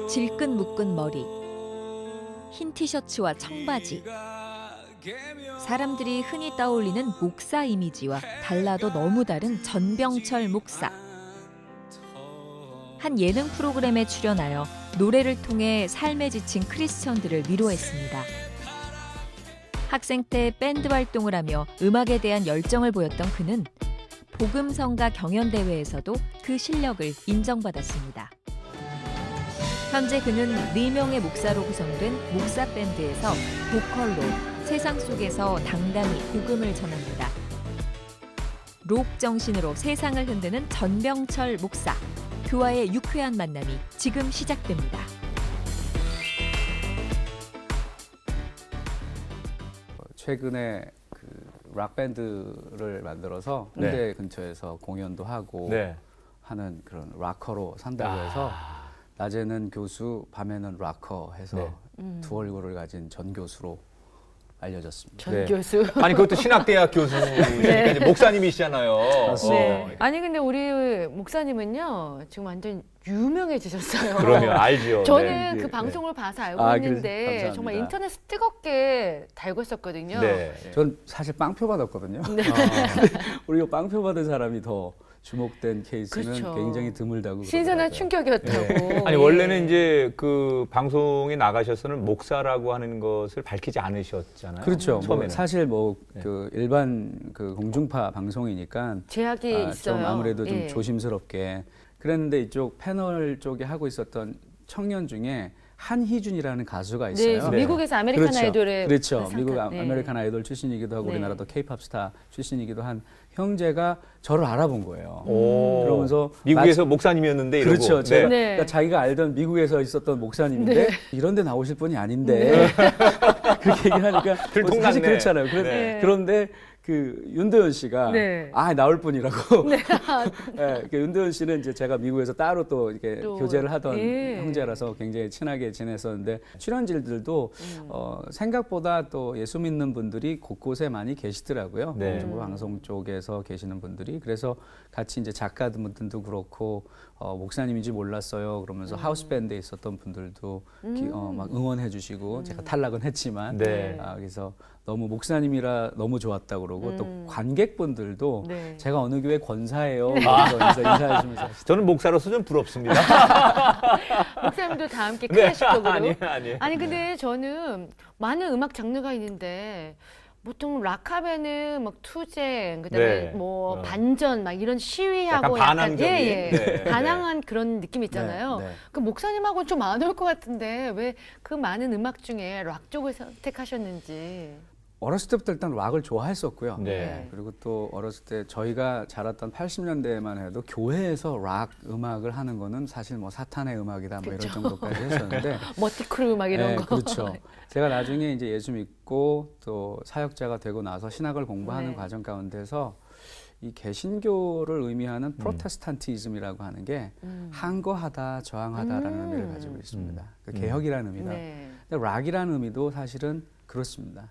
질끈 묶은 머리, 흰 티셔츠와 청바지. 사람들이 흔히 떠올리는 목사 이미지와 달라도 너무 다른 전병철 목사. 한 예능 프로그램에 출연하여 노래를 통해 삶에 지친 크리스천들을 위로했습니다. 학생 때 밴드 활동을 하며 음악에 대한 열정을 보였던 그는 복음성가 경연대회에서도 그 실력을 인정받았습니다. 현재 그는 4명의 목사로 구성된 목사 밴드에서 보컬로 세상 속에서 당당히 복음을 전합니다. 록 정신으로 세상을 흔드는 전병철 목사. 그와의 유쾌한 만남이 지금 시작됩니다. 최근에 그 락밴드를 만들어서 홍대 근처에서 공연도 하고 하는 그런 락커로 산다고 해서 낮에는 교수, 밤에는 락커 해서 두 얼굴을 가진 전 교수로 알려졌습니다. 전 교수. 아니 그것도 신학대학 교수니까 이제 목사님이시잖아요. 네. 아니 근데 우리 목사님은요 지금 완전 유명해지셨어요. 그러면 알죠. 저는 그 방송을 봐서 알고 있는데 감사합니다. 정말 인터넷에 뜨겁게 달고 있었거든요. 전 사실 빵표 받았거든요. 우리 빵표 받은 사람이 더 주목된 케이스는 굉장히 드물다고. 신선한 충격이었다고. 아니 원래는 이제 그 방송에 나가셔서는 목사라고 하는 것을 밝히지 않으셨잖아요. 그렇죠. 처음에는. 사실 그 일반 그 공중파 방송이니까 제약이 있어요. 좀 아무래도 좀 조심스럽게 그랬는데 이쪽 패널 쪽에 하고 있었던 청년 중에 한희준이라는 가수가 있어요. 네, 미국에서 아메리칸 아이돌에 미국 아메리칸 아이돌 출신이기도 하고 우리나라도 케이팝 스타 출신이기도 한 형제가 저를 알아본 거예요. 그러면서 미국에서 목사님이었는데 이러고. 그렇죠. 그러니까 자기가 알던 미국에서 있었던 목사님인데 이런 데 나오실 분이 아닌데 그렇게 얘기하니까 사실 그렇잖아요. 그런데 그 윤도현 씨가 나올 분이라고. 그 윤도현 씨는 이제 제가 미국에서 따로 또 이렇게 교제를 하던 형제라서 굉장히 친하게 지냈었는데 출연진들도 생각보다 또 예수 믿는 분들이 곳곳에 많이 계시더라고요. 정부 방송 쪽에서 계시는 분들이. 그래서 같이 이제 작가분들도 그렇고 목사님인지 몰랐어요. 그러면서 하우스 밴드에 있었던 분들도 막 응원해 주시고 제가 탈락은 했지만 그래서 너무 목사님이라 너무 좋았다고 그러고 또 관객분들도 제가 어느 교회 권사예요. 그래서 인사해 주면서 저는 목사로서 좀 부럽습니다. 목사님도 다 함께 클래식곡으로. 아니 근데 저는 많은 음악 장르가 있는데 보통 락합에는 막 투쟁, 그다음에 뭐 반전, 막 이런 시위하고 약간 반항적인, 반항한 그런 느낌 있잖아요. 그 목사님하고는 좀 안 어울 것 같은데 왜 그 많은 음악 중에 락 쪽을 선택하셨는지. 어렸을 때부터 일단 락을 좋아했었고요. 그리고 또 어렸을 때 저희가 자랐던 80년대에만 해도 교회에서 락 음악을 하는 거는 사실 뭐 사탄의 음악이다 뭐 이런 정도까지 했었는데 머티크루 막 이런 거. 그렇죠. 제가 나중에 이제 예수 믿고 또 사역자가 되고 나서 신학을 공부하는 과정 가운데서 이 개신교를 의미하는 프로테스탄티즘이라고 하는 게 항거하다, 저항하다라는 의미를 가지고 있습니다. 그 개혁이라는 의미다. 근데 락이라는 의미도 사실은 그렇습니다.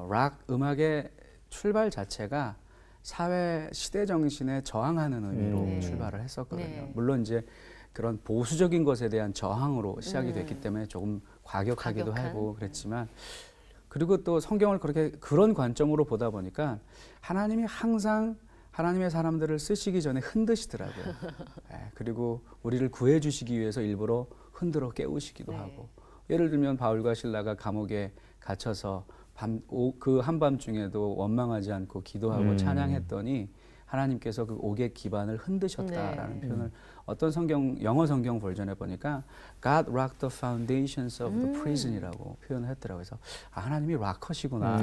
락 음악의 출발 자체가 사회 시대 정신에 저항하는 의미로 출발을 했었거든요. 물론 이제 그런 보수적인 것에 대한 저항으로 시작이 됐기 때문에 조금 과격하기도 하고 그랬지만 그리고 또 성경을 그런 관점으로 보다 보니까 하나님이 항상 하나님의 사람들을 쓰시기 전에 흔드시더라고요. 그리고 우리를 구해 주시기 위해서 일부러 흔들어 깨우시기도 하고 예를 들면 바울과 실라가 감옥에 gat혀서 그 한밤중에도 원망하지 않고 기도하고 찬양했더니 하나님께서 그 옥의 기반을 흔드셨다라는 표현을 어떤 영어 성경 버전에 보니까 God rocked the foundations of the prison이라고 표현을 했더라고요. 그래서 하나님이 락커시구나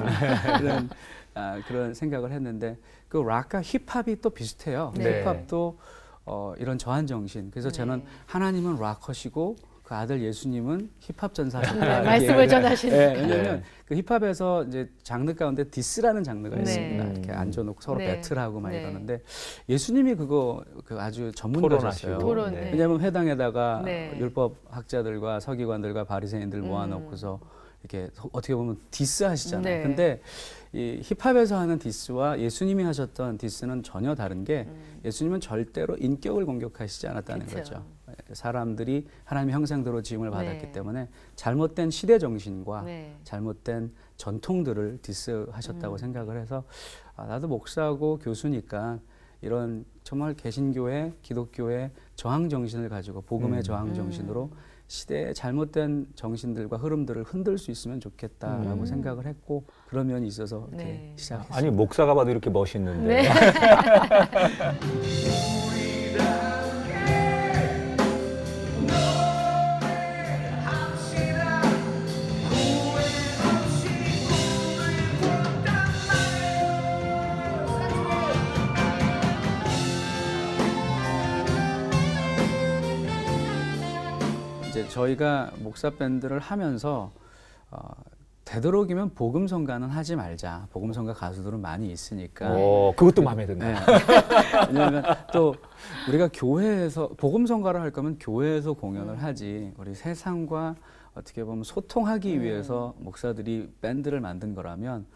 그런 생각을 했는데 그 락과 힙합이 또 비슷해요. 힙합도 이런 저한 정신. 그래서 저는 하나님은 락커시고 그 아들 예수님은 힙합 전사시다. 말씀을 전하시는. 왜냐하면 그 힙합에서 이제 장르 가운데 디스라는 장르가 있습니다. 이렇게 앉아놓고 서로 배틀하고 막 이러는데 예수님이 그거 아주 전문가셨어요. 왜냐하면 회당에다가 율법 학자들과 서기관들과 바리새인들 모아놓고서 이렇게 어떻게 보면 디스하시잖아요. 근데 이 힙합에서 하는 디스와 예수님이 하셨던 디스는 전혀 다른 게 예수님은 절대로 인격을 공격하시지 않았다는 거죠. 사람들이 하나님의 형상대로 지음을 받았기 네. 때문에 잘못된 시대 정신과 네. 잘못된 전통들을 디스하셨다고 생각을 해서 나도 목사고 교수니까 이런 정말 개신교회, 기독교의 저항 정신을 가지고 복음의 저항 정신으로 시대의 잘못된 정신들과 흐름들을 흔들 수 있으면 좋겠다라고 생각을 했고 그런 면이 있어서 이렇게 네. 시작했습니다. 아니 목사가 봐도 이렇게 멋있는데. 네. 이제 저희가 목사 밴드를 하면서 되도록이면 복음성가는 하지 말자. 복음성가 가수들은 많이 있으니까. 그것도 마음에 든다. 네. 왜냐하면 또 우리가 교회에서 복음성가를 할 거면 교회에서 공연을 하지. 우리 세상과 어떻게 보면 소통하기 위해서 목사들이 밴드를 만든 거라면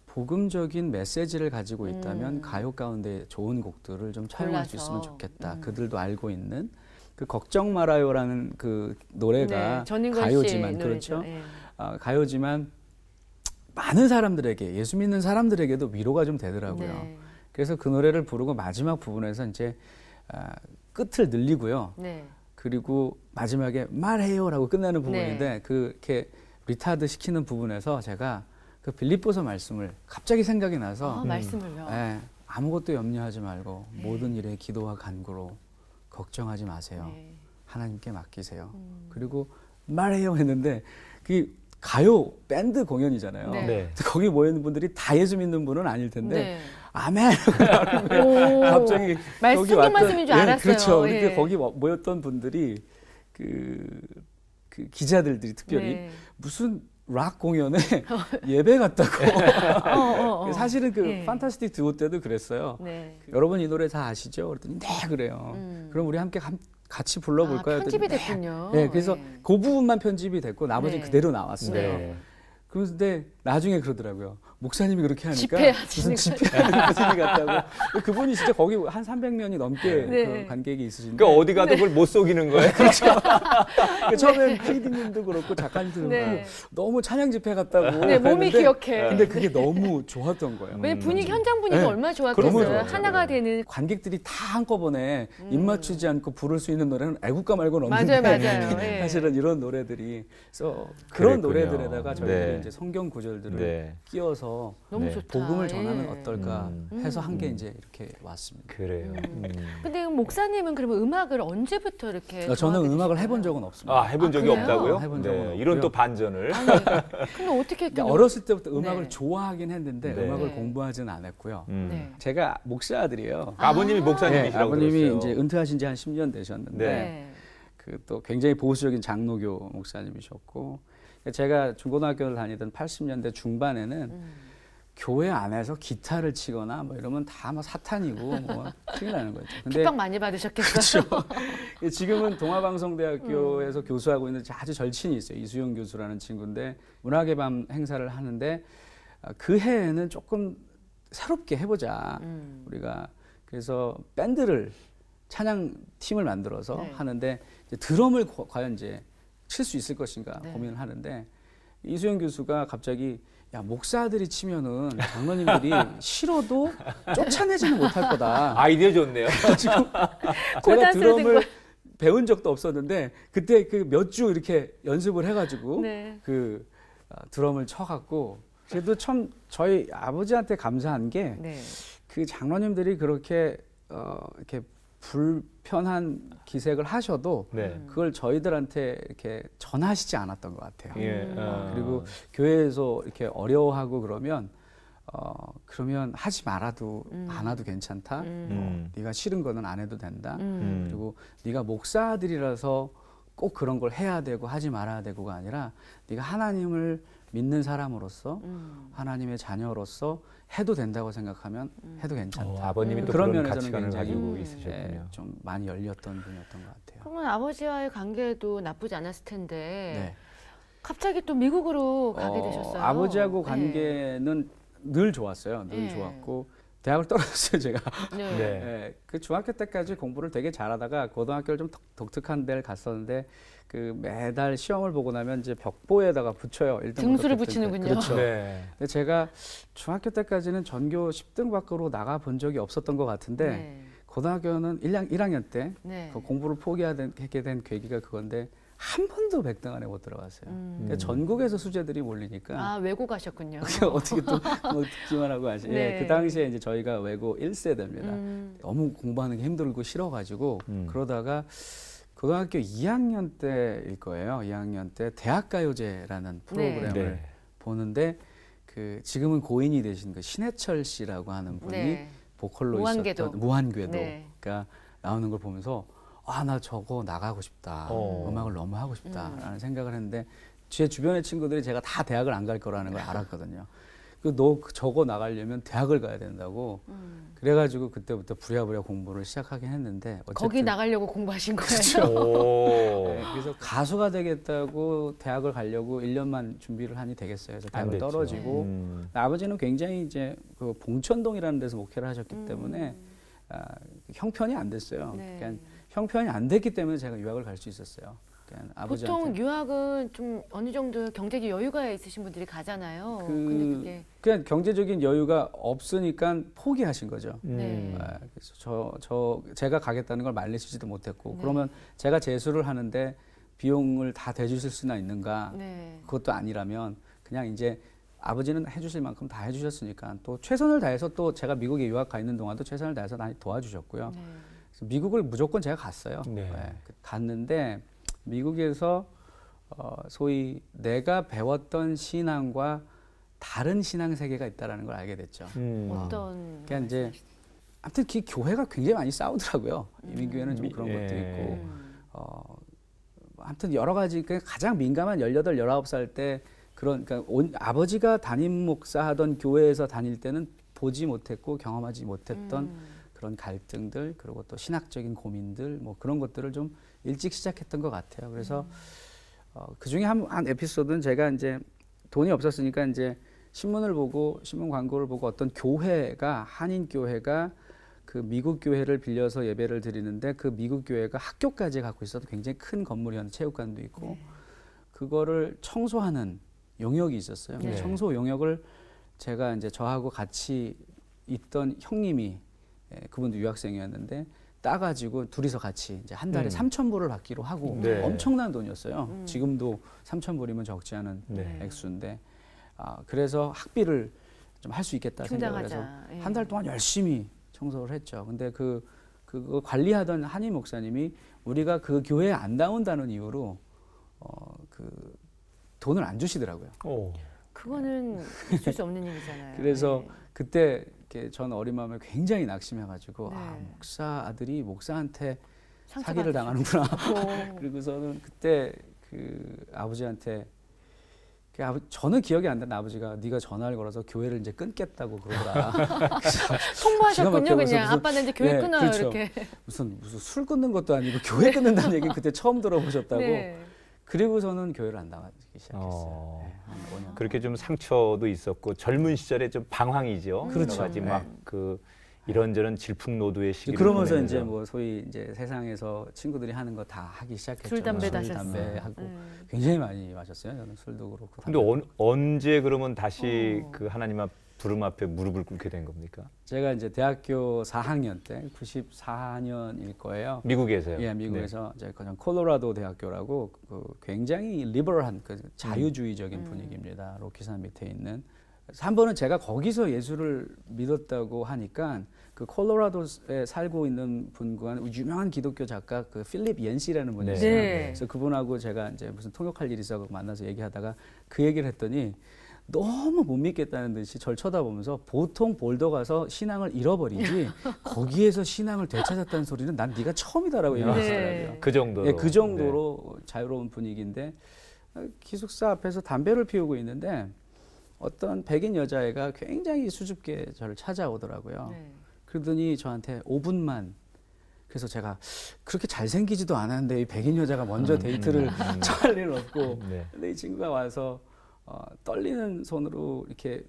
복음적인 메시지를 가지고 있다면 가요 가운데 좋은 곡들을 좀 차용할 수 있으면 좋겠다. 그들도 알고 있는 그 걱정 말아요라는 그 노래가 네, 전인권 씨 가요지만 노래죠. 그렇죠. 네. 가요지만 많은 사람들에게 예수 믿는 사람들에게도 위로가 좀 되더라고요. 네. 그래서 그 노래를 부르고 마지막 부분에서 이제 끝을 늘리고요. 네. 그리고 마지막에 말해요라고 끝내는 부분인데 네. 그렇게 리타드 시키는 부분에서 제가 그 빌립보서 말씀을 갑자기 생각이 나서 말씀을요. 예, 아무것도 염려하지 말고 모든 일에 기도와 간구로 걱정하지 마세요. 네. 하나님께 맡기세요. 그리고 말해요 했는데 그 가요 밴드 공연이잖아요. 네. 네. 거기 모여 있는 분들이 다 예수 믿는 분은 아닐 텐데 네. 아멘. 오. 갑자기 거기 성경 말씀인 줄 알았어요. 그렇죠. 예. 그러니까 거기 모였던 분들이 그 기자들이 특별히 네. 무슨 락 공연에 예배 갔다고. 사실은 그 예. 판타스틱 듀오 때도 그랬어요. 네. 여러분 이 노래 다 아시죠? 그랬더니 네 그래요. 그럼 우리 함께 같이 불러볼까요? 편집이 했더니 됐군요. 네, 그래서 네. 그 부분만 편집이 됐고 나머지는 네. 그대로 나왔어요. 네. 그런데 나중에 그러더라고요. 목사님이 그렇게 하니까 집회하시는 무슨 집회하시는 것 같다고. 그분이 진짜 거기 한 300명이 넘게 네. 그 관객이 있으신데 그러니까 어디 가도 그걸 못 속이는 거예요. 처음엔 PD님도 그렇고 작가님도 그렇고 네. 너무 찬양 집회 같다고 네, 몸이 그랬는데 기억해. 근데 그게 너무 좋았던 거예요. 왜냐면 분위기 현장 분위기가 네. 얼마나 너무 좋았겠어요. 좋았죠. 하나가 되는. 관객들이 다 한꺼번에 입 맞추지 않고 부를 수 있는 노래는 애국가 말고는 없는데 맞아요. 예. 사실은 이런 노래들이 그래서 그런 그랬군요. 노래들에다가 저희들이 네. 이제 성경 구절들을 네. 끼워서 너무 네. 좋다. 복음을 전하면 예. 어떨까 해서 한 게 이제 이렇게 왔습니다. 그래요. 근데 목사님은 그러면 음악을 언제부터 이렇게 저는 좋아하게 음악을 되셨어요? 해본 적은 없습니다. 해본 적이 그래요? 없다고요? 해본 적은 없고요. 이런 또 반전을. 아니, 근데 어떻게 그러니까 그냥- 어렸을 때부터 음악을 네. 좋아하긴 했는데 네. 음악을 네. 공부하지는 않았고요. 네. 제가 목사 아들이에요. 아버님이 네, 목사님이시라고 아버님이 들었어요. 이제 은퇴하신 지 한 10년 되셨는데 네. 그 또 굉장히 보수적인 장로교 목사님이셨고 제가 중고등학교를 다니던 80년대 중반에는 교회 안에서 기타를 치거나 뭐 이러면 다 뭐 사탄이고 뭐 큰일 나는 거죠. 근데 핍박 많이 받으셨겠어요. 지금은 동아방송대학교에서 교수하고 있는 아주 절친이 있어요. 이수영 교수라는 친구인데 문학의 밤 행사를 하는데 그 해에는 조금 새롭게 해보자. 우리가 그래서 밴드를 찬양 팀을 만들어서 네. 하는데 이제 드럼을 과연 이제 칠 수 있을 것인가 네. 고민을 하는데 이수영 교수가 갑자기 야 목사들이 치면은 장로님들이 싫어도 쫓아내지는 못할 거다. 아이디어 좋네요. 지금 제가 고단수로 된 드럼을 거야. 배운 적도 없었는데 그때 그 몇 주 이렇게 연습을 해가지고 네. 그 드럼을 쳐갖고 그래도 참 저희 아버지한테 감사한 게 그 네. 장로님들이 그렇게 이렇게 불편한 기색을 하셔도 네. 그걸 저희들한테 이렇게 전하시지 않았던 것 같아요. 예. 그리고 교회에서 이렇게 어려워하고 그러면 하지 말아도 안 와도 괜찮다. 네가 싫은 거는 안 해도 된다. 그리고 네가 목사들이라서 꼭 그런 걸 해야 되고 하지 말아야 되고가 아니라 네가 하나님을 믿는 사람으로서 하나님의 자녀로서 해도 된다고 생각하면 해도 괜찮다. 아버님이 또 그런 그런 면에서는 가치관을 굉장히 가지고 있으셨군요. 좀 많이 열렸던 분이었던 것 같아요. 그러면 아버지와의 관계도 나쁘지 않았을 텐데 네. 갑자기 또 미국으로 가게 되셨어요. 아버지하고 네. 관계는 늘 좋았어요. 늘 네. 좋았고 대학을 떨어졌어요, 제가. 네. 네. 예, 그 중학교 때까지 공부를 되게 잘하다가 고등학교를 좀 독특한 데를 갔었는데 그 매달 시험을 보고 나면 이제 벽보에다가 붙여요. 1등부터 등수를 100등까지. 붙이는군요. 그렇죠. 네. 근데 제가 중학교 때까지는 전교 10등 밖으로 나가 본 적이 없었던 것 같은데 네. 고등학교는 1학년 때 네. 그 공부를 포기하게 된 계기가 그건데 한 번도 100등 안에 못 들어갔어요. 그러니까 전국에서 수재들이 몰리니까 아, 외고 가셨군요. 어떻게 또 뭐 듣기만 하고 하시. 네. 예, 그 당시에 이제 저희가 외고 1세대입니다. 너무 공부하는 게 힘들고 싫어가지고 그러다가 고등학교 2학년 때일 거예요. 2학년 때 대학가요제라는 프로그램을 네. 보는데 그 지금은 고인이 되신 그 신해철 씨라고 하는 분이 네. 보컬로 무한궤도. 있었던 무한궤도가 네. 나오는 걸 보면서 아, 나 저거 나가고 싶다. 어. 음악을 너무 하고 싶다라는 생각을 했는데 제 주변의 친구들이 제가 다 대학을 안 갈 거라는 걸 알았거든요. 너 저거 나가려면 대학을 가야 된다고. 그래가지고 그때부터 부랴부랴 공부를 시작하긴 했는데 어쨌든 거기 나가려고 공부하신 거예요? 오. 네, 그래서 가수가 되겠다고 대학을 가려고 1년만 준비를 하니 되겠어요. 그래서 안 대학을 됐죠. 떨어지고 아버지는 굉장히 이제 그 봉천동이라는 데서 목회를 하셨기 때문에 형편이 안 됐어요. 네. 그러니까 형편이 안 됐기 때문에 제가 유학을 갈 수 있었어요. 그러니까 아버지한테 보통 유학은 좀 어느 정도 경제적 여유가 있으신 분들이 가잖아요. 근데 그게 그냥 경제적인 여유가 없으니까 포기하신 거죠. 네. 그래서 제가 가겠다는 걸 말리시지도 못했고 네. 그러면 제가 재수를 하는데 비용을 다 대주실 수나 있는가? 네. 그것도 아니라면 그냥 이제 아버지는 해주실 만큼 다 해주셨으니까 또 최선을 다해서 또 제가 미국에 유학 가 있는 동안도 최선을 다해서 많이 도와주셨고요. 네. 그래서 미국을 무조건 제가 갔어요. 네. 갔는데 미국에서 소위 내가 배웠던 신앙과 다른 신앙 세계가 있다라는 걸 알게 됐죠. 어떤 그러니까 이제 아무튼 그 교회가 굉장히 많이 싸우더라고요. 이민교회는 좀 그런 예. 것도 있고 아무튼 여러 가지 가장 민감한 18, 19살 때 그러니까 아버지가 담임 목사하던 교회에서 다닐 때는 보지 못했고 경험하지 못했던 그런 갈등들 그리고 또 신학적인 고민들 뭐 그런 것들을 좀 일찍 시작했던 것 같아요. 그래서 그 중에 한 에피소드는 제가 이제 돈이 없었으니까 이제 신문을 보고 신문 광고를 보고 어떤 교회가 한인 교회가 그 미국 교회를 빌려서 예배를 드리는데 그 미국 교회가 학교까지 갖고 있어도 굉장히 큰 건물이었는데 체육관도 있고 그거를 청소하는 용역이 있었어요. 네. 청소 용역을 제가 이제 저하고 같이 있던 형님이 그분도 유학생이었는데 따가지고 둘이서 같이 이제 한 달에 3,000불을 받기로 하고 네. 엄청난 돈이었어요. 지금도 3,000불이면 적지 않은 네. 액수인데 그래서 학비를 좀 할 수 있겠다 생각을 해서 충당하자. 예. 한 달 동안 열심히 청소를 했죠. 근데 그거 관리하던 한인 목사님이 우리가 그 교회에 안 나온다는 이유로 그 돈을 안 주시더라고요. 오. 그거는 있을 수 없는 일이잖아요. 그래서 네. 그때 이렇게 전 어린 마음에 굉장히 낙심해가지고 네. 목사 아들이 목사한테 상처받으시고. 사기를 당하는구나. 오. 그리고서는 그때 그 아버지한테 저는 기억이 안 나는 아버지가 네가 전화를 걸어서 교회를 이제 끊겠다고 그러더라. 통보하셨군요, 기가 막혀서 그냥. 무슨- 아빠는 이제 교회 네, 끊어요, 그렇죠. 이렇게. 무슨 술 끊는 것도 아니고 교회 끊는다는 얘기 그때 처음 들어보셨다고. 네. 그리고서는 교회를 안 나가기 시작했어요. 어. 네, 한 5년. 그렇게 좀 상처도 있었고 젊은 시절에 좀 방황이죠. 그렇죠. 여러 가지 네. 막그 이런저런 질풍노도의 시기를 그러면서 보내면서. 이제 뭐 소위 이제 세상에서 친구들이 하는 거 다 하기 시작했죠. 술, 담배 술, 다셨어요. 담배 하고 굉장히 많이 마셨어요. 저는 술도 그렇고. 근데 언제 그러면 다시 어. 그 하나님 앞 부름 앞에 무릎을 꿇게 된 겁니까? 제가 이제 대학교 4학년 때 94년일 거예요. 미국에서요. 예, 미국에서 이제 그냥 콜로라도 대학교라고 그 굉장히 리버럴한 그 자유주의적인 분위기입니다. 로키산 밑에 있는. 한 번은 제가 거기서 예수를 믿었다고 하니까 그 콜로라도에 살고 있는 분과 유명한 기독교 작가 그 필립 옌시라는 분이 네. 있어요. 네. 그래서 그분하고 제가 이제 무슨 통역할 일이 있어 만나서 얘기하다가 그 얘기를 했더니 너무 못 믿겠다는 듯이 저를 쳐다보면서 보통 볼더 가서 신앙을 잃어버리지 거기에서 신앙을 되찾았다는 소리는 난 네가 처음이다라고 얘기하시더라고요. 그 정도로. 예, 그 정도로 자유로운 분위기인데 기숙사 앞에서 담배를 피우고 있는데 어떤 백인 여자애가 굉장히 수줍게 저를 찾아오더라고요. 네. 그러더니 저한테 5분만 그래서 제가 그렇게 잘생기지도 않았는데 이 백인 여자가 먼저 데이트를 할 일은 없고 네. 근데 이 친구가 와서 떨리는 손으로 이렇게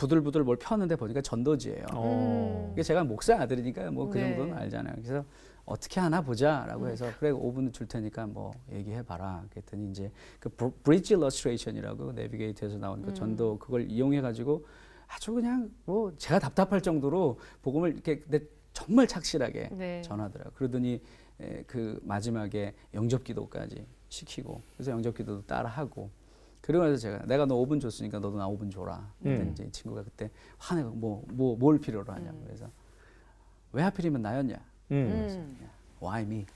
부들부들 뭘 펴는데 보니까 전도지예요. 이게 제가 목사 아들이니까 뭐 그 네. 정도는 알잖아요. 그래서 어떻게 하나 보자라고 해서 그래 5분 줄 테니까 뭐 얘기해봐라. 그랬더니 이제 그 브릿지 일러스트레이션이라고 내비게이터에서 나온 그 전도 그걸 이용해 가지고 아주 그냥 뭐 제가 답답할 정도로 복음을 이렇게 근데 정말 착실하게 네. 전하더라고요. 그러더니 그 마지막에 영접기도까지 시키고 그래서 영접기도도 따라하고 그러고 나서 제가 내가 너 5분 줬으니까 너도 나 5분 줘라. 그랬더니 이제 이 친구가 그때 화내고 뭘 필요로 하냐고 그래서 왜 하필이면 나였냐? Why me?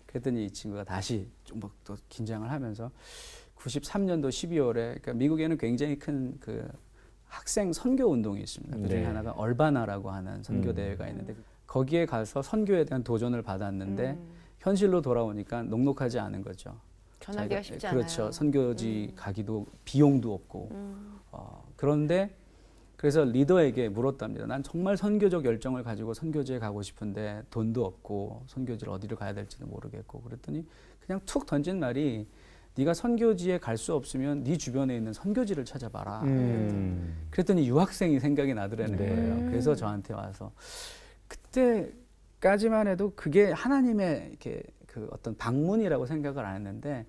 그랬더니 이 친구가 다시 좀 또 긴장을 하면서 93년도 12월에 그러니까 미국에는 굉장히 큰 그 학생 선교 운동이 있습니다. 그 중에 네. 하나가 얼바나라고 하는 선교 대회가 있는데 거기에 가서 선교에 대한 도전을 받았는데 현실로 돌아오니까 녹록하지 않은 거죠. 전하기가 자기가- 쉽지 않아요. 그렇죠. 선교지 가기도 비용도 없고 그런데 그래서 리더에게 물었답니다. 난 정말 선교적 열정을 가지고 선교지에 가고 싶은데 돈도 없고 선교지를 어디로 가야 될지도 모르겠고 그랬더니 그냥 툭 던진 말이 네가 선교지에 갈 수 없으면 네 주변에 있는 선교지를 찾아봐라. 그랬더니 유학생이 생각이 나더라는 네. 거예요. 그래서 저한테 와서 그때까지만 해도 그게 하나님의 이렇게 그 어떤 방문이라고 생각을 안 했는데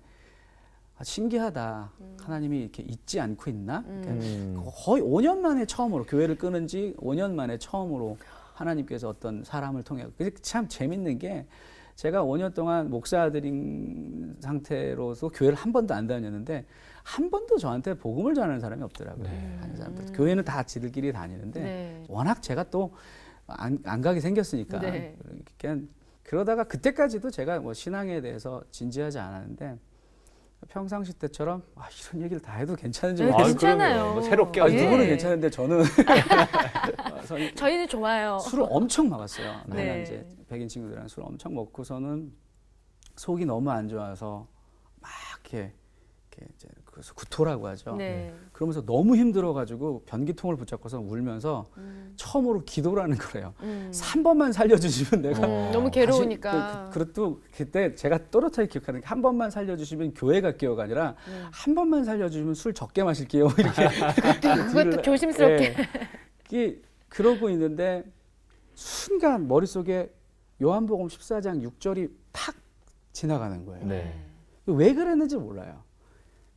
신기하다. 하나님이 이렇게 잊지 않고 있나? 거의 5년 만에 처음으로 교회를 끊은 지 5년 만에 처음으로 하나님께서 어떤 사람을 통해 그게 참 재밌는 게 제가 5년 동안 목사들인 상태로서 교회를 한 번도 안 다녔는데 한 번도 저한테 복음을 전하는 사람이 없더라고요. 다른 사람들. 교회는 다 지들끼리 다니는데 네. 워낙 제가 또 안 가게 생겼으니까 네. 그러니까 그러다가 그때까지도 제가 뭐 신앙에 대해서 진지하지 않았는데 평상시 때처럼 이런 얘기를 다 해도 괜찮은지 네, 모르겠어요. 괜찮아요. 뭐 새롭게 아니, 예. 누구는 괜찮은데 저는 저희는 좋아요. 술을 엄청 먹었어요. 네. 내가 이제 백인 친구들이랑 술 엄청 먹고서는 속이 너무 안 좋아서 막 이렇게 이제 그래서 구토라고 하죠. 네. 그러면서 너무 힘들어가지고 변기통을 붙잡고서 울면서 처음으로 기도를 하는 거래요. 3번만 살려주시면 내가 너무 괴로우니까. 그것도 그때 제가 또렷하게 기억하는 게 한 번만 살려주시면 교회 갈게요가 아니라 한 번만 살려주시면 술 적게 마실게요. 이렇게 그것도 조심스럽게. 이게 그러고 있는데 순간 머릿속에 요한복음 14장 6절이 탁 지나가는 거예요. 네. 왜 그랬는지 몰라요.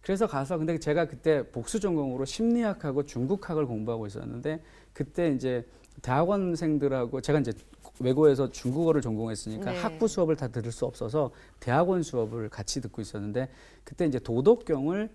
그래서 가서 근데 제가 그때 복수 전공으로 심리학하고 중국학을 공부하고 있었는데 그때 이제 대학원생들하고 제가 이제 외고에서 중국어를 전공했으니까 네. 학부 수업을 다 들을 수 없어서 대학원 수업을 같이 듣고 있었는데 그때 이제 도덕경을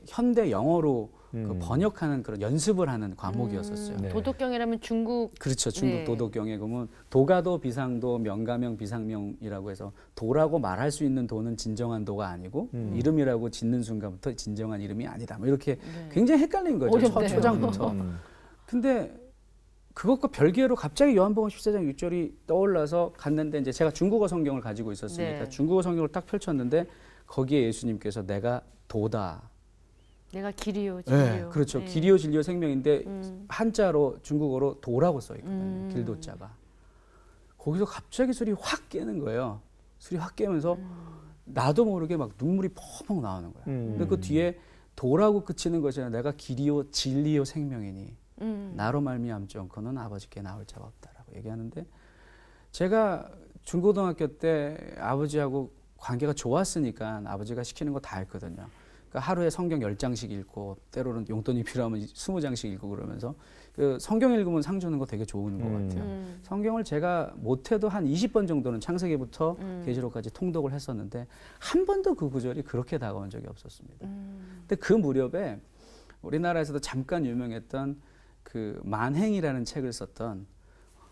현대 영어로 그 번역하는 그런 연습을 하는 과목이었었어요. 네. 도덕경이라면 중국. 그렇죠. 중국 네. 도덕경에 보면 도가도 비상도 명가명 비상명이라고 해서 도라고 말할 수 있는 도는 진정한 도가 아니고 이름이라고 짓는 순간부터 진정한 이름이 아니다. 뭐 이렇게 네. 굉장히 헷갈린 거죠. 어렵네요. 초장부터. 근데 그것과 별개로 갑자기 요한복음 14장 6절이 떠올라서 갔는데 이제 제가 중국어 성경을 가지고 있었으니까 네. 중국어 성경을 딱 펼쳤는데 거기에 예수님께서 내가 도다. 내가 길이요, 진리요. 네, 그렇죠. 네. 길이요 진리요 생명인데 한자로 중국어로 도라고 써 있거든요. 음. 길도자가. 거기서 갑자기 술이 확 깨는 거예요. 술이 확 깨면서 나도 모르게 막 눈물이 펑펑 나오는 거야. 근데 그 뒤에 도라고 끝이는 것이 아니라 내가 길이요 진리요 생명이니 나로 말미암지 않고는 아버지께 나올 자가 없다라고 얘기하는데 제가 중고등학교 때 아버지하고 관계가 좋았으니까 아버지가 시키는 거 다 했거든요. 그러니까 하루에 성경 10장씩 읽고 때로는 용돈이 필요하면 20장씩 읽고 그러면서 그 성경 읽으면 상 주는 거 되게 좋은 것 같아요. 성경을 제가 못해도 한 20번 정도는 창세기부터 계시록까지 통독을 했었는데 한 번도 그 구절이 그렇게 다가온 적이 없었습니다. 근데 그 무렵에 우리나라에서도 잠깐 유명했던 그 만행이라는 책을 썼던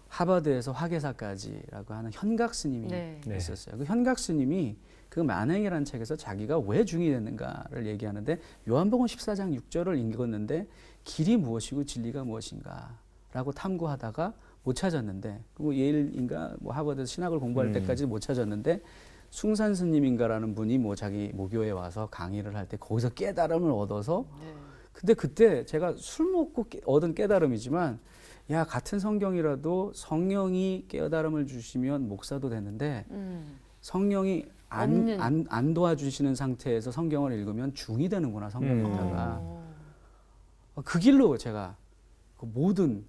하버드에서 화계사까지라고 하는 현각 스님이 네. 네. 있었어요. 그 현각 스님이 그 만행이라는 책에서 자기가 왜 중이 됐는가를 얘기하는데 요한복음 14장 6절을 읽었는데 길이 무엇이고 진리가 무엇인가라고 탐구하다가 못 찾았는데 그리고 예일인가 뭐 하버드에서 신학을 공부할 때까지 못 찾았는데 숭산 스님인가라는 분이 뭐 자기 모교에 와서 강의를 할 때 거기서 깨달음을 얻어서 네. 근데 그때 제가 술 먹고 얻은 깨달음이지만 야 같은 성경이라도 성령이 깨달음을 주시면 목사도 되는데 성령이 안 도와주시는 상태에서 성경을 읽으면 중이 되는구나 성경 읽다가 그 길로 제가 그 모든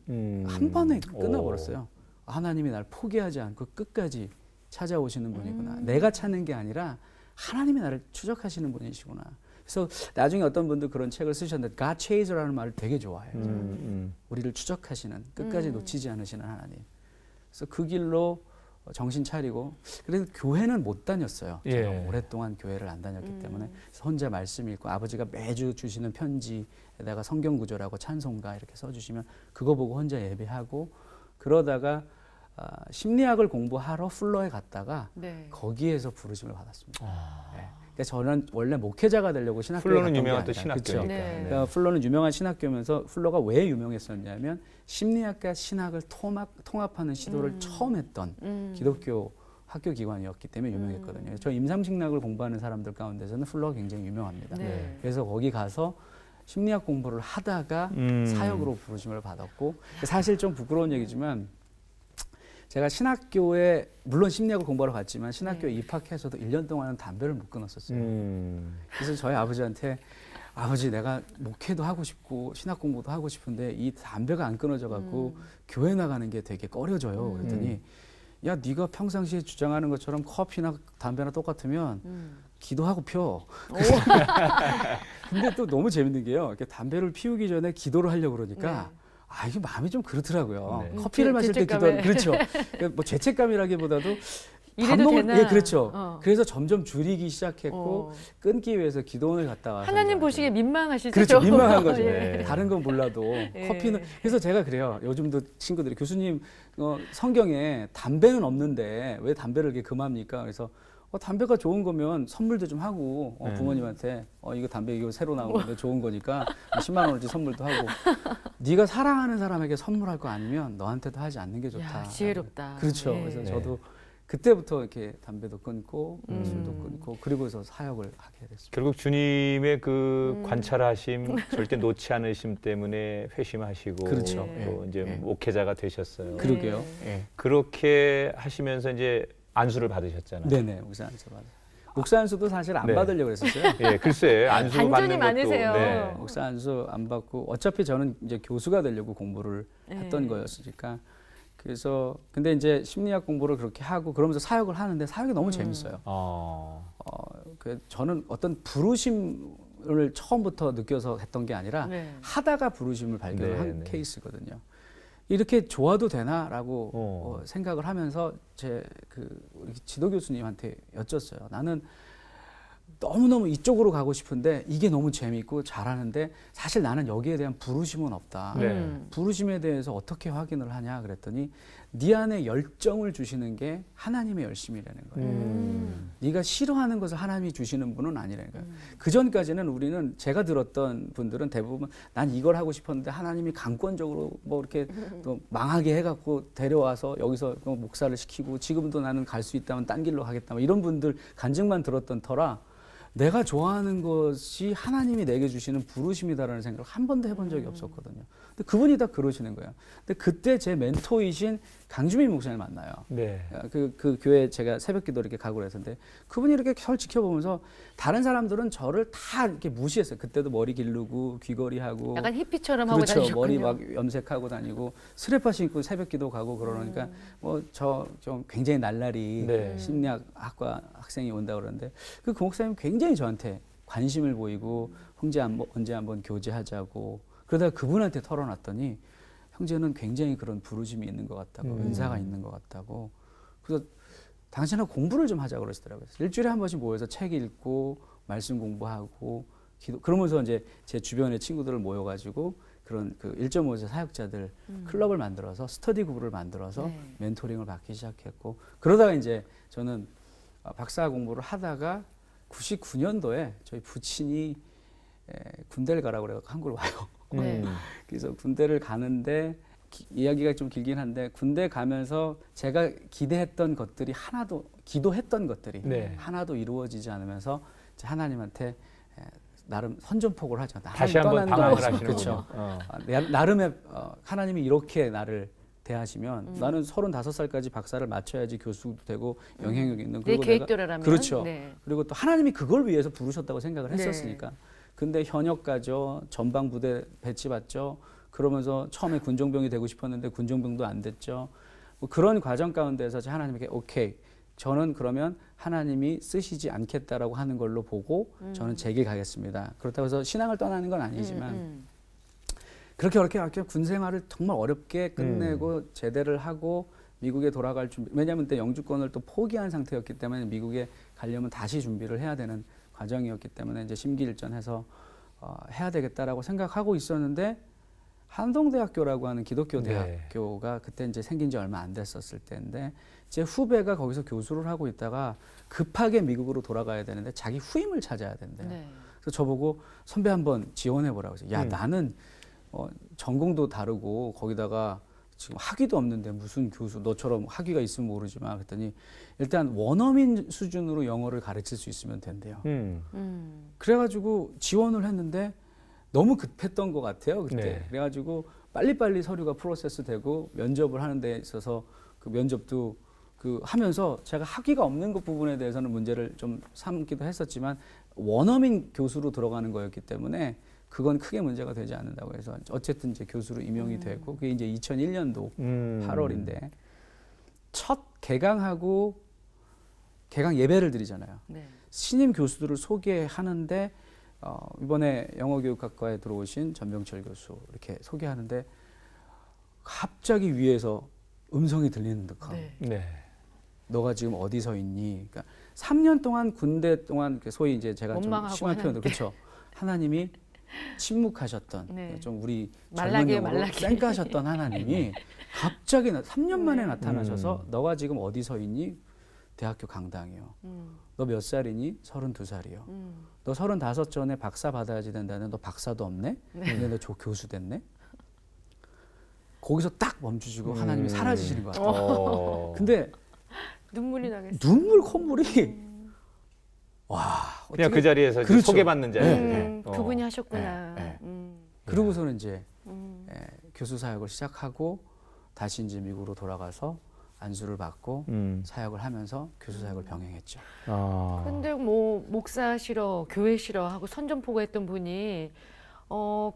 한 번에 오. 끝나버렸어요. 하나님이 날 포기하지 않고 끝까지 찾아오시는 분이구나. 내가 찾는 게 아니라 하나님이 나를 추적하시는 분이시구나. 그래서 나중에 어떤 분들 그런 책을 쓰셨는데 God Chaser라는 말을 되게 좋아해요. 우리를 추적하시는, 끝까지 놓치지 않으시는 하나님. 그래서 그 길로 정신 차리고, 그래서 교회는 못 다녔어요. 제가 예. 오랫동안 교회를 안 다녔기 때문에. 그래서 혼자 말씀 읽고 아버지가 매주 주시는 편지에다가 성경 구절하고 찬송가 이렇게 써주시면 그거 보고 혼자 예배하고, 그러다가 심리학을 공부하러 플러에 갔다가 네. 거기에서 부르심을 받았습니다. 네. 그러니까 저는 원래 목회자가 되려고 신학교에 플러는 갔던 게 유명한 또 아니라, 신학교니까. 그쵸? 네. 그러니까 플러는 유명한 신학교면서 플러가 왜 유명했었냐면 심리학과 신학을 통합하는 시도를 처음 했던 기독교 학교 기관이었기 때문에 유명했거든요. 저 임상심리학을 공부하는 사람들 가운데서는 플러가 굉장히 유명합니다. 네. 그래서 거기 가서 심리학 공부를 하다가 사역으로 부르심을 받았고, 사실 좀 부끄러운 얘기지만 제가 신학교에 물론 심리학을 공부하러 갔지만 신학교에 입학해서도 1년 동안은 담배를 못 끊었었어요. 그래서 저희 아버지한테 아버지 내가 목회도 하고 싶고 신학 공부도 하고 싶은데 이 담배가 안 끊어져 갖고 교회 나가는 게 되게 꺼려져요. 그랬더니 야 네가 평상시에 주장하는 것처럼 커피나 담배나 똑같으면 기도하고 펴. 근데 또 너무 재밌는 게요. 이렇게 담배를 피우기 전에 기도를 하려고 그러니까 이게 마음이 좀 그렇더라고요. 네. 커피를 마실 때 죄책감에. 그렇죠. 뭐 죄책감이라기보다도 이래도 되나? 예, 그렇죠. 어. 그래서 점점 줄이기 시작했고 끊기 위해서 기도원을 갔다 와서 하나님 이제 보시기에 민망하시죠? 그렇죠. 민망한 거죠. 예. 다른 건 몰라도 커피는. 그래서 제가 그래요. 요즘도 친구들이 교수님 성경에 담배는 없는데 왜 담배를 이렇게 금합니까? 그래서 담배가 좋은 거면 선물도 좀 하고 부모님한테 이거 담배 이거 새로 나온 건데 좋은 거니까 10만 원어치 선물도 하고 네가 사랑하는 사람에게 선물할 거 아니면 너한테도 하지 않는 게 좋다. 야, 지혜롭다. 그렇죠. 예. 그래서 저도 그때부터 이렇게 담배도 끊고 술도 끊고 그리고서 사역을 하게 됐습니다. 결국 주님의 그 관찰하심, 절대 놓지 않으심 때문에 회심하시고 그렇죠. 또 예. 이제 예. 목회자가 되셨어요. 그러게요. 예. 그렇게 하시면서 이제 안수를 받으셨잖아요. 네네, 목사 안수 받아요. 목사 안수도 사실 안 네. 받으려고 했었어요. 예, 글쎄 안수 반전이 받는 것도 많으세요. 네. 목사 안수 안 받고 어차피 저는 이제 교수가 되려고 공부를 했던 네. 거였으니까. 그래서 근데 이제 심리학 공부를 그렇게 하고 그러면서 사역을 하는데 사역이 너무 재밌어요. 저는 어떤 부르심을 처음부터 느껴서 했던 게 아니라 네. 하다가 부르심을 발견한 네, 네. 케이스거든요. 이렇게 좋아도 되나라고 생각을 하면서 우리 지도 교수님한테 여쭸어요. 나는 너무너무 이쪽으로 가고 싶은데 이게 너무 재밌고 잘하는데 사실 나는 여기에 대한 부르심은 없다. 네. 부르심에 대해서 어떻게 확인을 하냐 그랬더니 네 안에 열정을 주시는 게 하나님의 열심이라는 거예요. 네가 싫어하는 것을 하나님이 주시는 분은 아니라는 거예요. 그 전까지는 우리는 제가 들었던 분들은 대부분 난 이걸 하고 싶었는데 하나님이 강권적으로 뭐 이렇게 또 망하게 해갖고 데려와서 여기서 목사를 시키고 지금도 나는 갈 수 있다면 딴 길로 가겠다 뭐 이런 분들 간증만 들었던 터라 내가 좋아하는 것이 하나님이 내게 주시는 부르심이다라는 생각을 한 번도 해본 적이 없었거든요. 근데 그분이 다 그러시는 거예요. 근데 그때 제 멘토이신 강주민 목사님 만나요. 네. 그 교회 제가 새벽기도 이렇게 가고 그랬는데 그분이 이렇게 절 지켜보면서 다른 사람들은 저를 다 이렇게 무시했어요. 그때도 머리 기르고 귀걸이하고 약간 히피처럼 하고 그렇죠. 다니셨군요. 머리 막 염색하고 다니고 스레파 신고 새벽기도 가고 그러니까 뭐 저 좀 굉장히 날라리 네. 심리학과 학생이 온다 그러는데 그 목사님 굉장히 저한테 관심을 보이고 형제 언제 한번 교제하자고 그러다가 그분한테 털어놨더니 형제는 굉장히 그런 부르심이 있는 것 같다고 은사가 있는 것 같다고 그래서 당신은 공부를 좀 하자고 그러시더라고요. 일주일에 한 번씩 모여서 책 읽고 말씀 공부하고 기도 그러면서 이제 제 주변의 친구들을 모여가지고 그런 그 1.5세 사역자들 클럽을 만들어서 스터디 그룹을 만들어서 멘토링을 받기 시작했고 그러다가 이제 저는 박사 공부를 하다가 99년도에 저희 부친이 군대를 가라고 그래서 한국을 와요. 네. 그래서 군대를 가는데 이야기가 좀 길긴 한데 군대 가면서 제가 기대했던 것들이 하나도 기도했던 것들이 네. 하나도 이루어지지 않으면서 이제 하나님한테 나름 선전포고를 하죠. 다시 한번 방황을 하시는군요. 그렇죠. 나름의 하나님이 이렇게 나를 대하시면 나는 35살까지 박사를 마쳐야지 교수도 되고 영향력 있는 내 계획대로라면 그렇죠. 네. 그리고 또 하나님이 그걸 위해서 부르셨다고 생각을 했었으니까. 근데 현역 가죠. 전방 부대 배치받죠. 그러면서 처음에 군종병이 되고 싶었는데 군종병도 안 됐죠. 뭐 그런 과정 가운데서 하나님에게 오케이, 저는 그러면 하나님이 쓰시지 않겠다라고 하는 걸로 보고 저는 제 길 가겠습니다. 그렇다고 해서 신앙을 떠나는 건 아니지만 그렇게 군 생활을 정말 어렵게 끝내고 제대를 하고 미국에 돌아갈 준비. 왜냐하면 그때 영주권을 또 포기한 상태였기 때문에 미국에 가려면 다시 준비를 해야 되는 과정이었기 때문에 이제 심기일전해서 해야 되겠다라고 생각하고 있었는데 한동대학교라고 하는 기독교 대학교가 그때 이제 생긴 지 얼마 안 됐었을 때인데 제 후배가 거기서 교수를 하고 있다가 급하게 미국으로 돌아가야 되는데 자기 후임을 찾아야 된대요. 네. 그래서 저보고 선배 한번 지원해 보라고 해서 야 나는 전공도 다르고 거기다가 지금 학위도 없는데 무슨 교수 너처럼 학위가 있으면 모르지만 그랬더니 일단 원어민 수준으로 영어를 가르칠 수 있으면 된대요. 그래가지고 지원을 했는데 너무 급했던 것 같아요 그때. 네. 그래가지고 빨리빨리 서류가 프로세스 되고 면접을 하는 데 있어서 그 면접도 그 하면서 제가 학위가 없는 것 부분에 대해서는 문제를 좀 삼기도 했었지만 원어민 교수로 들어가는 거였기 때문에 그건 크게 문제가 되지 않는다고 해서 어쨌든 이제 교수로 임용이 되고 그게 이제 2001년도 8월인데 첫 개강하고 개강 예배를 드리잖아요. 네. 신임 교수들을 소개하는데 이번에 영어교육학과에 들어오신 전병철 교수 이렇게 소개하는데 갑자기 위에서 음성이 들리는 듯한 네. 네. 너가 지금 어디서 있니? 그러니까 3년 동안 군대 동안 소위 이제 제가 좀 원망하고 심한 표현으로 하는데. 그렇죠. 하나님이 침묵하셨던 네. 좀 우리 말라게, 젊은 영어로 말라게. 쌩까셨던 하나님이 갑자기 3년 만에 나타나셔서 너가 지금 어디서 있니? 대학교 강당이요. 너 몇 살이니? 32살이요. 너 35 전에 박사 받아야지 된다는데 너 박사도 없네? 근데 너 교수 됐네? 거기서 딱 멈추시고 하나님이 사라지시는 것 같아요. 근데 눈물이 나겠어요. 눈물 콧물이 와 그냥 어떻게- 그 자리에서 이제 그렇죠. 소개받는 자리. 그분이 하셨구나. 네, 그러고서는 이제 교수 사역을 시작하고 다시 이제 미국으로 돌아가서 안수를 받고 사역을 하면서 교수 사역을 병행했죠. 근데 뭐 목사 싫어, 교회 싫어 하고 선전포고했던 분이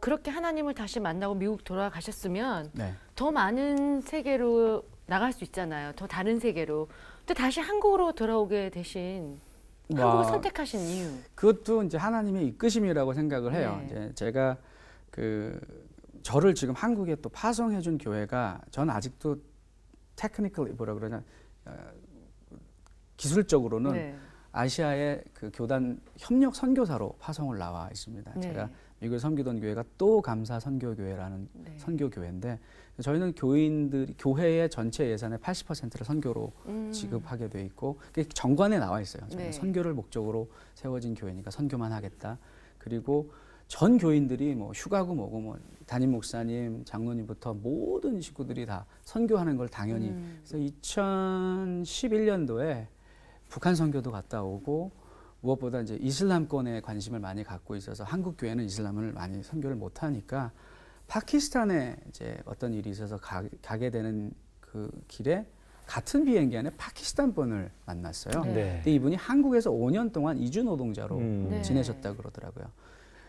그렇게 하나님을 다시 만나고 미국 돌아가셨으면 네. 더 많은 세계로 나갈 수 있잖아요. 더 다른 세계로. 근데 다시 한국으로 돌아오게 되신 한국을 선택하신 이유. 그것도 이제 하나님의 이끄심이라고 생각을 해요. 네. 이제 제가 저를 지금 한국에 또 파송해준 교회가 저는 아직도 테크니컬 뭐라 그러냐 기술적으로는 네. 아시아의 그 교단 협력 선교사로 파송을 나와 있습니다. 네. 제가 미국에 섬기던 교회가 또 감사 선교교회라는 네. 선교교회인데 저희는 교회의 전체 예산의 80%를 선교로 지급하게 돼 있고 그게 정관에 나와 있어요. 저희는 네. 선교를 목적으로 세워진 교회니까 선교만 하겠다. 그리고 전 교인들이 뭐 휴가고 뭐고 뭐 담임 목사님, 장로님부터 모든 식구들이 다 선교하는 걸 당연히 그래서 2011년도에 북한 선교도 갔다 오고 무엇보다 이제 이슬람권에 관심을 많이 갖고 있어서 한국 교회는 이슬람을 많이 선교를 못 하니까 파키스탄에 이제 어떤 일이 있어서 가게 되는 그 길에 같은 비행기 안에 파키스탄 분을 만났어요. 네. 근데 이분이 한국에서 5년 동안 이주 노동자로 네. 지내셨다 그러더라고요.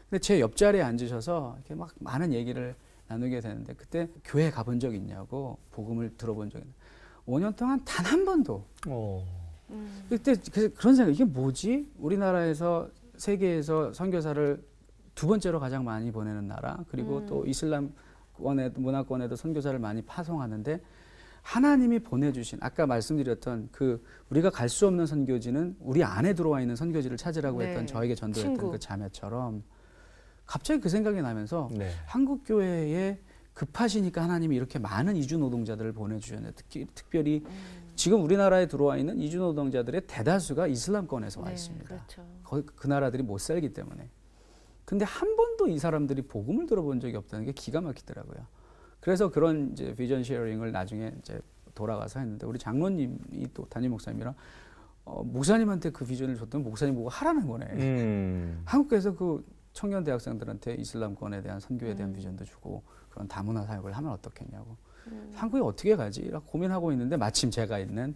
근데 제 옆자리에 앉으셔서 이렇게 막 많은 얘기를 나누게 되는데 그때 교회 가본 적 있냐고 복음을 들어본 적이 있냐. 5년 동안 단 한 번도. 그때 그런 생각 이게 뭐지? 우리나라에서 세계에서 선교사를 두 번째로 가장 많이 보내는 나라 그리고 또 이슬람권에도 문화권에도 선교사를 많이 파송하는데 하나님이 보내주신 아까 말씀드렸던 그 우리가 갈 수 없는 선교지는 우리 안에 들어와 있는 선교지를 찾으라고 네. 했던 저에게 전도했던 친구. 그 자매처럼 갑자기 그 생각이 나면서 네. 한국 교회에 급하시니까 하나님이 이렇게 많은 이주 노동자들을 보내주셨네요. 특별히 지금 우리나라에 들어와 있는 이주 노동자들의 대다수가 이슬람권에서 와 네, 있습니다. 그렇죠. 그 나라들이 못 살기 때문에. 근데 한 번도 이 사람들이 복음을 들어본 적이 없다는 게 기가 막히더라고요. 그래서 그런 이제 비전 쉐어링을 나중에 이제 돌아가서 했는데 우리 장로님이 또 담임 목사님이랑 목사님한테 그 비전을 줬더니 목사님 보고 하라는 거네. 한국에서 그 청년 대학생들한테 이슬람권에 대한 선교에 대한 비전도 주고 그런 다문화 사역을 하면 어떻겠냐고. 한국에 어떻게 가지? 라고 고민하고 있는데 마침 제가 있는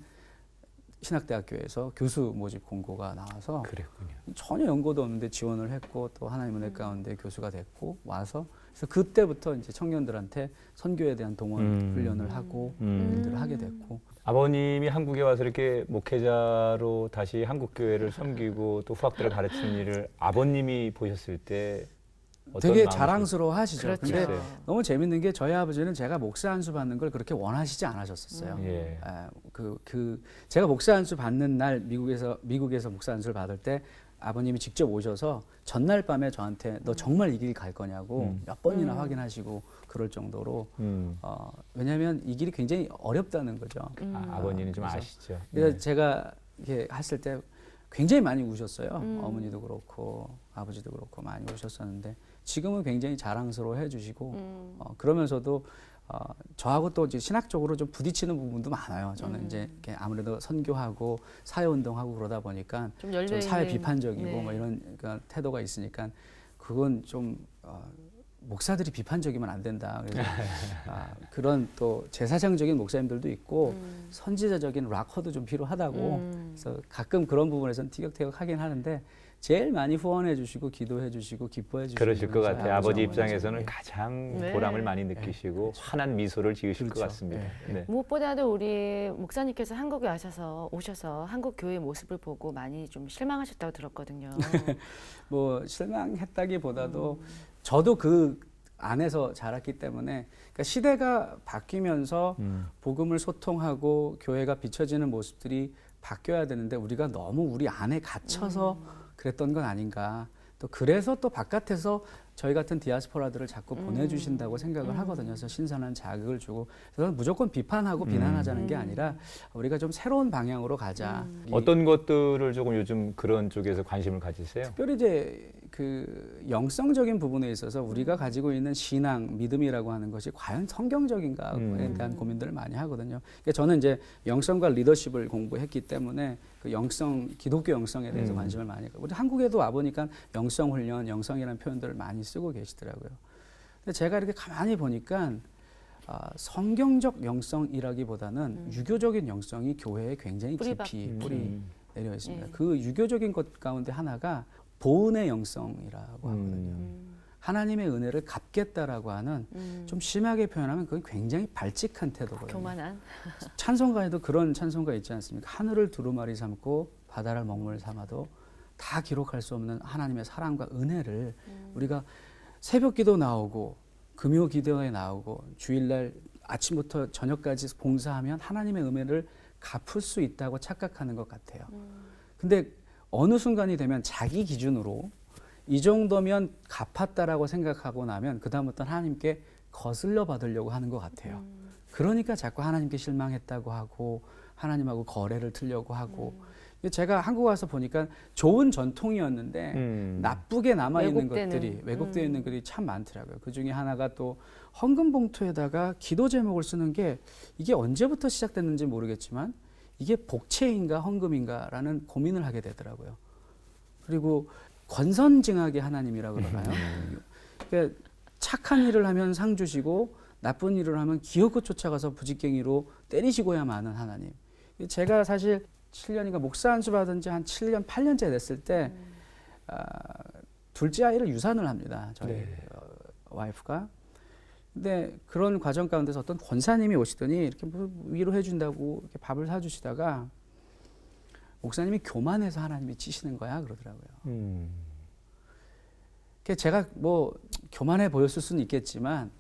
신학대학교에서 교수 모집 공고가 나와서 그랬군요. 전혀 연고도 없는데 지원을 했고 또 하나님 은혜 가운데 교수가 됐고 와서 그래서 그때부터 이제 청년들한테 선교에 대한 동원 훈련을 하고 일들을 하게 됐고 아버님이 한국에 와서 이렇게 목회자로 다시 한국 교회를 섬기고 또 후학들을 가르치는 일을 아버님이 보셨을 때 어떤 되게 마음이셨어요? 자랑스러워 하시죠. 그렇죠. 근데 네. 너무 재밌는 게 저희 아버지는 제가 목사 안수 받는 걸 그렇게 원하시지 않으셨었어요. 예. 제가 목사 안수 받는 날 미국에서 목사 안수를 받을 때 아버님이 직접 오셔서 전날 밤에 저한테 너 정말 이 길 갈 거냐고 몇 번이나 확인하시고 그럴 정도로 왜냐하면 이 길이 굉장히 어렵다는 거죠. 아버님은 좀 그래서- 아시죠. 그래서 네. 제가 이렇게 했을 때 굉장히 많이 우셨어요. 어머니도 그렇고 아버지도 그렇고 많이 우셨었는데 지금은 굉장히 자랑스러워 해주시고 그러면서도 저하고 또 이제 신학적으로 좀 부딪히는 부분도 많아요. 저는 이제 이렇게 아무래도 선교하고 사회운동하고 그러다 보니까 좀 좀 열려 사회 있는, 비판적이고 네. 뭐 이런 그러니까 태도가 있으니까 그건 좀 목사들이 비판적이면 안 된다. 그래서 그런 또 제사장적인 목사님들도 있고 선지자적인 락커도 좀 필요하다고. 그래서 가끔 그런 부분에서는 티격태격하긴 하는데 제일 많이 후원해 주시고 기도해 주시고 기뻐해 주시고 그러실 것 같아요. 아버지 입장에서는 네. 가장 네. 보람을 많이 느끼시고 환한 미소를 지으실 것 그렇죠. 같습니다. 네. 네. 무엇보다도 우리 목사님께서 한국에 오셔서 한국 교회 모습을 보고 많이 좀 실망하셨다고 들었거든요. 뭐 실망했다기보다도 저도 그 안에서 자랐기 때문에 그러니까 시대가 바뀌면서 복음을 소통하고 교회가 비춰지는 모습들이 바뀌어야 되는데 우리가 너무 우리 안에 gat혀서 그랬던 건 아닌가. 또 그래서 또 바깥에서 저희 같은 디아스포라들을 자꾸 보내주신다고 생각을 하거든요. 그래서 신선한 자극을 주고 그래서 무조건 비판하고 비난하자는 게 아니라 우리가 좀 새로운 방향으로 가자. 어떤 것들을 조금 요즘 그런 쪽에서 관심을 가지세요? 특별히 이제 그 영성적인 부분에 있어서 우리가 가지고 있는 신앙, 믿음이라고 하는 것이 과연 성경적인가에 대한 고민들을 많이 하거든요. 그러니까 저는 이제 영성과 리더십을 공부했기 때문에 그 영성, 기독교 영성에 대해서 관심을 많이 갖고 우리 한국에도 와 보니까 영성 훈련, 영성이라는 표현들을 많이 쓰고 계시더라고요. 근데 제가 이렇게 가만히 보니까 성경적 영성이라기보다는 유교적인 영성이 교회에 굉장히 깊이 뿌리 내려 있습니다. 그 유교적인 것 가운데 하나가 보은의 영성이라고 하거든요. 하나님의 은혜를 갚겠다라고 하는 좀 심하게 표현하면 그건 굉장히 발칙한 태도거든요. 교만한. 찬송가에도 그런 찬송가 있지 않습니까? 하늘을 두루마리 삼고 바다를 먹물 삼아도 다 기록할 수 없는 하나님의 사랑과 은혜를 우리가 새벽 기도 나오고 금요 기도에 나오고 주일날 아침부터 저녁까지 봉사하면 하나님의 은혜를 갚을 수 있다고 착각하는 것 같아요. 근데 어느 순간이 되면 자기 기준으로 이 정도면 갚았다라고 생각하고 나면 그다음부터는 하나님께 거슬러 받으려고 하는 것 같아요. 그러니까 자꾸 하나님께 실망했다고 하고 하나님하고 거래를 틀려고 하고 제가 한국 와서 보니까 좋은 전통이었는데 나쁘게 남아있는 왜곡되는. 것들이 왜곡되어 있는 것들이 참 많더라고요. 그중에 하나가 또 헌금 봉투에다가 기도 제목을 쓰는 게 이게 언제부터 시작됐는지 모르겠지만 이게 복채인가 헌금인가라는 고민을 하게 되더라고요. 그리고 권선징악의 하나님이라고 그러나요? 그러니까 착한 일을 하면 상 주시고 나쁜 일을 하면 기어코 쫓아가서 부직갱이로 때리시고야 마는 하나님. 제가 사실 7년인가 목사 안수 받은 지 한 7년, 8년째 됐을 때 둘째 아이를 유산을 합니다. 저희 와이프가. 근데 그런 과정 가운데서 어떤 권사님이 오시더니 이렇게 뭐 위로해 준다고 이렇게 밥을 사주시다가 목사님이 교만해서 하나님이 치시는 거야 그러더라고요. 제가 뭐 교만해 보였을 수는 있겠지만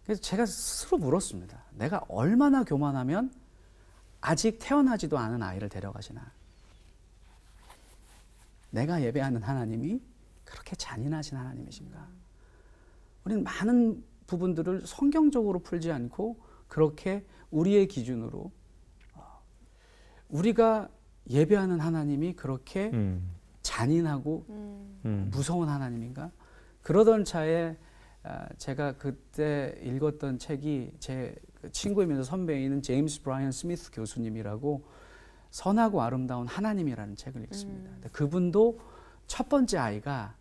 그래서 제가 스스로 물었습니다. 내가 얼마나 교만하면 아직 태어나지도 않은 아이를 데려가시나? 내가 예배하는 하나님이 그렇게 잔인하신 하나님이신가? 우리는 많은 부분들을 성경적으로 풀지 않고 그렇게 우리의 기준으로 우리가 예배하는 하나님이 그렇게 잔인하고 무서운 하나님인가? 그러던 차에 제가 그때 읽었던 책이 제 친구이면서 선배인 제임스 브라이언 스미스 교수님이라고 선하고 아름다운 하나님이라는 책을 읽습니다. 그분도 첫 번째 아이가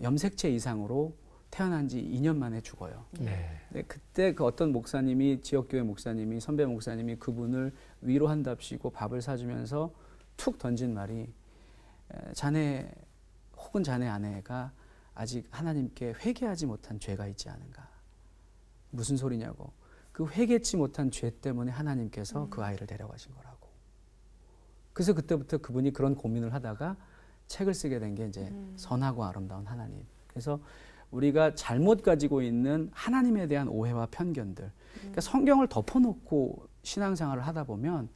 염색체 이상으로 태어난 지 2년 만에 죽어요. 네. 네, 그때 그 어떤 목사님이 지역교회 목사님이 선배 목사님이 그분을 위로한답시고 밥을 사주면서 툭 던진 말이 자네 혹은 자네 아내가 아직 하나님께 회개하지 못한 죄가 있지 않은가. 무슨 소리냐고. 그 회개치 못한 죄 때문에 하나님께서 그 아이를 데려가신 거라고. 그래서 그때부터 그분이 그런 고민을 하다가 책을 쓰게 된 게 이제 선하고 아름다운 하나님. 그래서 우리가 잘못 가지고 있는 하나님에 대한 오해와 편견들. 그러니까 성경을 덮어놓고 신앙생활을 하다 보면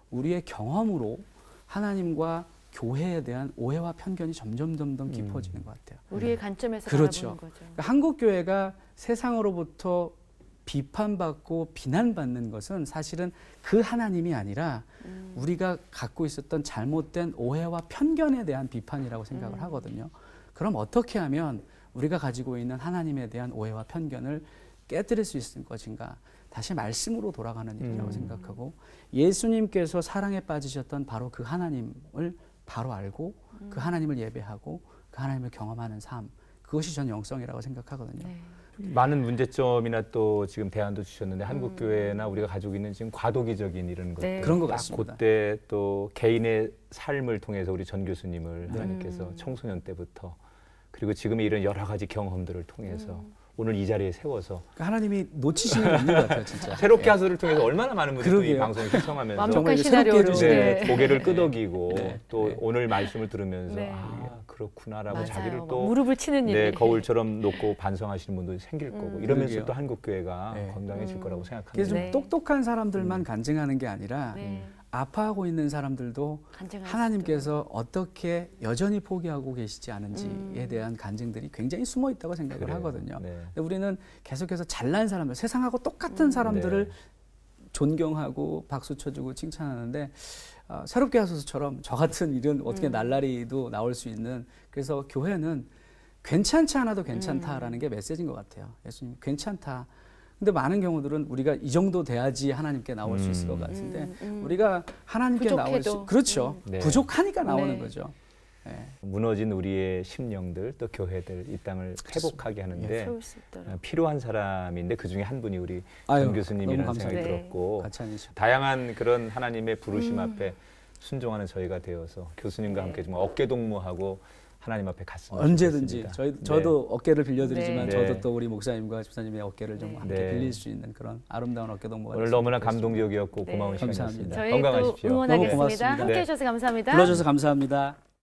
우리의 경험으로 하나님과 교회에 대한 오해와 편견이 점점 깊어지는 것 같아요. 우리의 관점에서 그렇죠. 바라보는 거죠. 그러니까 한국 교회가 세상으로부터 비판받고 비난받는 것은 사실은 그 하나님이 아니라 우리가 갖고 있었던 잘못된 오해와 편견에 대한 비판이라고 생각을 하거든요. 그럼 어떻게 하면 우리가 가지고 있는 하나님에 대한 오해와 편견을 깨뜨릴 수 있을 것인가? 다시 말씀으로 돌아가는 일이라고 생각하고 예수님께서 사랑에 빠지셨던 바로 그 하나님을 바로 알고 그 하나님을 예배하고 그 하나님을 경험하는 삶, 그것이 전 영성이라고 생각하거든요. 네. 많은 문제점이나 또 지금 대안도 주셨는데 한국 교회나 우리가 가지고 있는 지금 과도기적인 이런 것들 네. 그런 것 딱 같습니다. 그때 또 개인의 삶을 통해서 우리 전 교수님을 하나님께서 청소년 때부터 그리고 지금의 이런 여러 가지 경험들을 통해서 오늘 이 자리에 세워서 그러니까 하나님이 놓치시는 게 없는 것 같아요, 진짜. 새롭게 하소를 통해서 얼마나 많은 분들이 이 그러게요. 방송을 시청하면서 완벽한 정말 이제 시나리오로. 새롭게 해주시는 네, 네. 고개를 끄덕이고 네. 또 네. 오늘 말씀을 들으면서 네. 아 그렇구나라고 맞아요. 자기를 막 또 무릎을 치는 일이. 네, 거울처럼 놓고 반성하시는 분도 생길 거고 이러면서 그러게요. 또 한국 교회가 네. 건강해질 거라고 그래서 생각합니다. 좀 네. 똑똑한 사람들만 간증하는 게 아니라 네. 아파하고 있는 사람들도 간증할 하나님께서 어떻게 여전히 포기하고 계시지 않은지에 대한 간증들이 굉장히 숨어 있다고 생각을 그래요. 하거든요. 네. 근데 우리는 계속해서 잘난 사람들, 세상하고 똑같은 사람들을 네. 존경하고 박수 쳐주고 칭찬하는데 새롭게 하소서처럼 저 같은 이런 어떻게 날라리도 나올 수 있는, 그래서 교회는 괜찮지 않아도 괜찮다라는 게 메시지인 것 같아요. 예수님 괜찮다. 근데 많은 경우들은 우리가 이 정도 돼야지 하나님께 나올 수 있을 것 같은데 우리가 하나님께 나올 수, 부족해도. 그렇죠. 네. 부족하니까 나오는 네. 거죠. 네. 무너진 우리의 심령들 또 교회들 이 땅을 회복하게 하는데 세울 수 있도록. 필요한 사람인데 그 중에 한 분이 우리 아유, 전 교수님이라는 너무 생각이 감사합니다. 들었고 같이 하시죠. 다양한 그런 하나님의 부르심 앞에 순종하는 저희가 되어서 교수님과 함께 정말 어깨 동무하고 하나님 앞에 갔으면 언제든지 좋겠습니다. 저도 어깨를 빌려드리지만 네. 저도 또 우리 목사님과 집사님의 어깨를 좀 네. 함께 네. 빌릴 수 있는 그런 아름다운 어깨 동무가 오늘 됐으면 너무나 좋겠습니다. 감동적이었고 네. 고마운 감사합니다. 시간이었습니다. 저희 건강하십시오. 또 응원하겠습니다. 너무 고맙습니다. 함께해 네. 주셔서 감사합니다. 불러줘서 감사합니다.